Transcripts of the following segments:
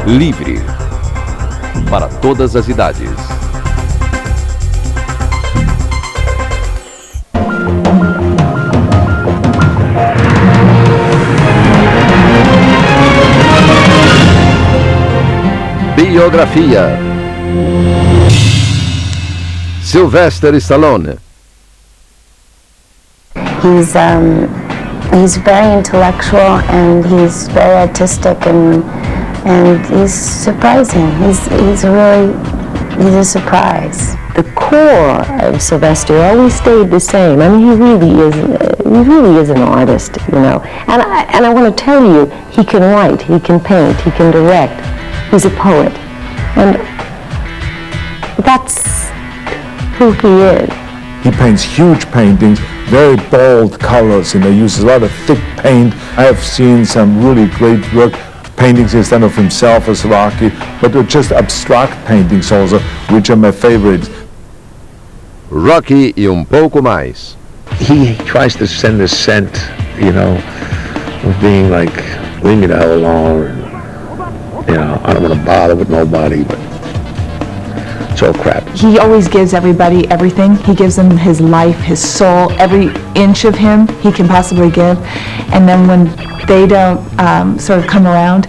livre, para todas as idades. Biografia. Sylvester Stallone. He's very intellectual and he's very artistic and he's surprising. He's a surprise. The core of Sylvester always stayed the same. I mean, he really is an artist, you know. And I want to tell you, he can write, he can paint, he can direct. He's a poet, and that's who he is. He paints huge paintings, very bold colors, and he uses a lot of thick paint. I have seen some really great work, paintings he's done of himself as Rocky, but they're just abstract paintings also, which are my favorites. Rocky e pouco mais. He tries to send this scent, you know, of being like, leave me the hell alone, and, you know, I don't want to bother with nobody, but it's all crap. He always gives everybody everything. He gives them his life, his soul, every inch of him he can possibly give. And then when they don't sort of come around,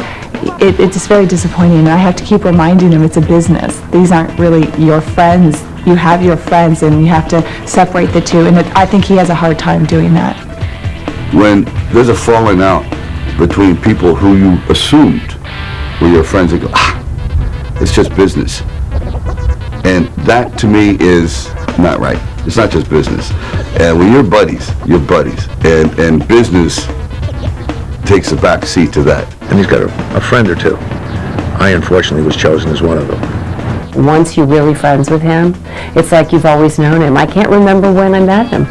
it's just very disappointing. And I have to keep reminding him it's a business. These aren't really your friends. You have your friends, and you have to separate the two. And I think he has a hard time doing that. When there's a falling out between people who you assumed were your friends, they go, it's just business. And that, to me, is not right. It's not just business. And when you're buddies, and business takes a back seat to that. And he's got a friend or two. I, unfortunately, was chosen as one of them. Once you're really friends with him, it's like you've always known him. I can't remember when I met him.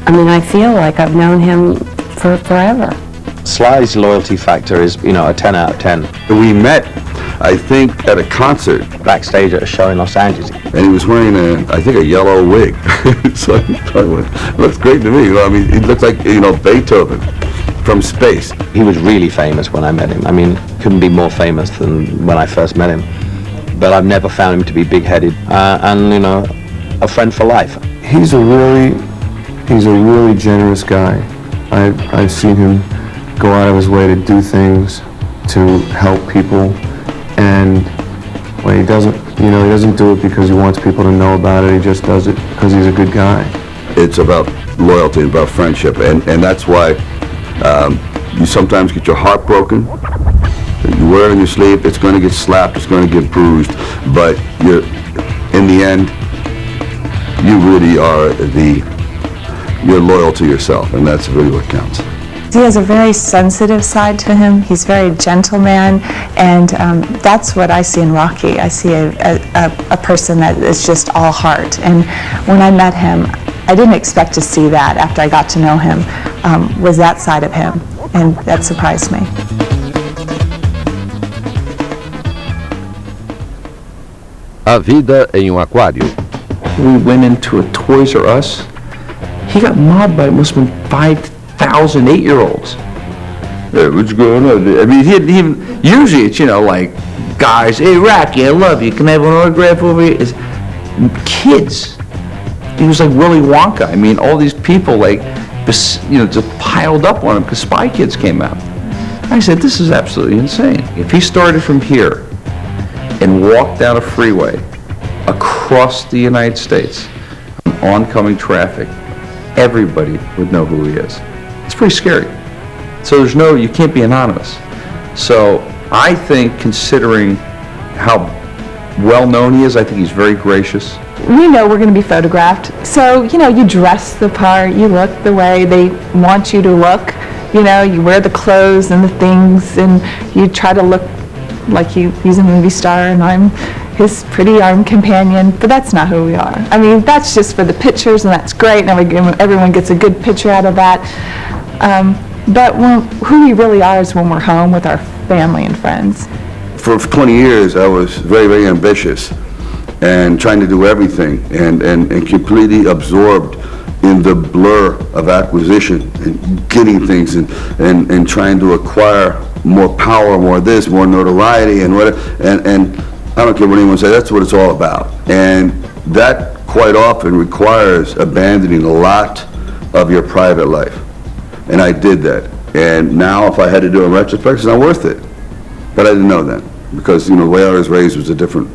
I mean, I feel like I've known him for forever. Sly's loyalty factor is, you know, a 10 out of 10. We met, I think, at a concert. Backstage at a show in Los Angeles. And he was wearing a yellow wig. So it looks great to me. You know, I mean, he looks like, you know, Beethoven from space. He was really famous when I met him. I mean, couldn't be more famous than when I first met him. But I've never found him to be big-headed and, you know, a friend for life. He's a really generous guy. I've seen him go out of his way to do things to help people, and when he doesn't do it because he wants people to know about it. He just does it because he's a good guy. It's about loyalty, about friendship, and that's why you sometimes get your heart broken. You wear it on your sleeve, it's going to get slapped, it's going to get bruised, but in the end, you really are you're loyal to yourself, and that's really what counts. He has a very sensitive side to him. He's a very gentle man, and that's what I see in Rocky. I see a person that is just all heart. And when I met him, I didn't expect to see that after I got to know him, was that side of him, and that surprised me. A vida em aquário. We went into a Toys R Us. He got mobbed by, must have been 5,000 8-year-olds. Hey, what's going on? I mean, usually it's, you know, like guys, hey, Rocky, I love you. Can I have an autograph over here? It's kids. He was like Willy Wonka. I mean, all these people, like, you know, just piled up on him because Spy Kids came out. I said, this is absolutely insane. If he started from here and walked down a freeway across the United States, oncoming traffic, everybody would know who he is. It's pretty scary. So you can't be anonymous. So I think, considering how well known he is, I think he's very gracious. We know we're going to be photographed, so, you know, you dress the part, you look the way they want you to look, you know, you wear the clothes and the things, and you try to look like he's a movie star and I'm his pretty arm companion, but that's not who we are. I mean, that's just for the pictures, and that's great, and everyone gets a good picture out of that. But who we really are is when we're home with our family and friends. For 20 years, I was very, very ambitious and trying to do everything and completely absorbed in the blur of acquisition and getting things and trying to acquire more power, more this, more notoriety, and whatever. And I don't care what anyone says, that's what it's all about. And that quite often requires abandoning a lot of your private life. And I did that. And now if I had to do it in retrospect, it's not worth it. But I didn't know then, because the way I was raised was a different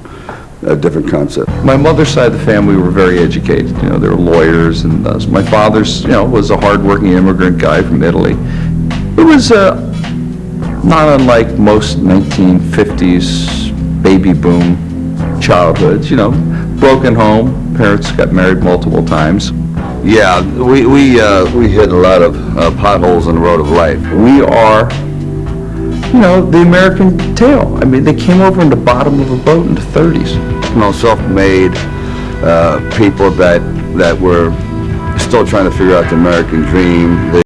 concept. My mother's side of the family were very educated. They were lawyers, and my father's, was a hard-working immigrant guy from Italy. It was not unlike most 1950s baby boom childhoods. Broken home. Parents got married multiple times. Yeah, we hit a lot of potholes in the road of life. We are, the American tale. I mean, they came over in the bottom of a boat in the 30s. Self-made people that were still trying to figure out the American dream.